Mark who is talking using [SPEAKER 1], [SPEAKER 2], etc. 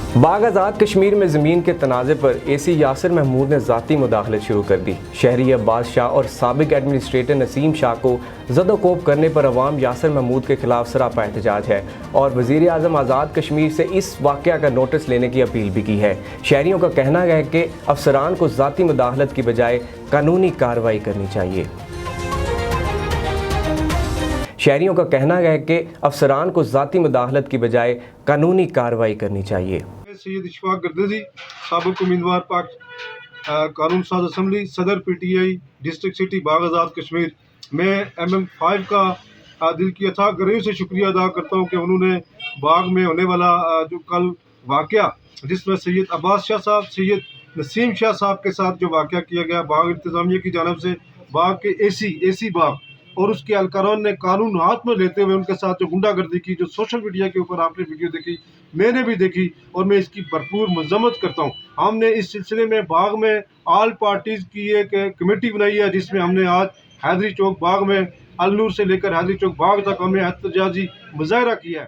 [SPEAKER 1] बाग आज़ाद कश्मीर में ज़मीन के तनाज़े पर एसी यासिर महमूद ने ज़ाती मुदाखलत शुरू कर दी। शहरी अब्बास शाह और साबिक एडमिनिस्ट्रेटर नसीम शाह को ज़दोकोब करने पर अवाम यासिर महमूद के खिलाफ सरापा एहतजाज है और वज़ीर आज़म आज़ाद कश्मीर से इस वाक़या का नोटिस लेने की अपील भी की है। शहरियों का कहना है कि अफसरान को ज़ाती मुदाखलत की बजाय कानूनी कार्रवाई करनी चाहिए। शहरियों का कहना है कि अफसरान को ज़ाती मुदाखलत की बजाय कानूनी कार्रवाई करनी चाहिए।
[SPEAKER 2] सैयद इशफाक गर्दजी, साबिक उम्मीदवार पाक कानून साज असम्बली, सदर PTI डिस्ट्रिक्ट सिटी बाग आज़ाद कश्मीर। मैं MM5 का दिल की अथाह गहराइयों से शुक्रिया अदा करता हूँ कि उन्होंने बाग में होने वाला जो कल वाक़या जिसमें सैयद अब्बास शाह साहब, सैयद नसीम शाह साहब के साथ जो वाक़या किया गया, बाग इंतज़ामिया की जानब से बाग के AC बाग और उसके अलकारान ने कानून हाथ में लेते हुए उनके साथ जो गुंडागर्दी की, जो सोशल मीडिया के ऊपर आपने वीडियो देखी, मैंने भी देखी और मैं इसकी भरपूर मजम्मत करता हूँ। हमने इस सिलसिले में बाग में ऑल पार्टीज़ की एक कमेटी बनाई है जिसमें हमने आज हैदरी चौक बाग में अलनूर से लेकर हैदरी चौक बाग तक हमने एहतजाजी मुजाहरा किया है।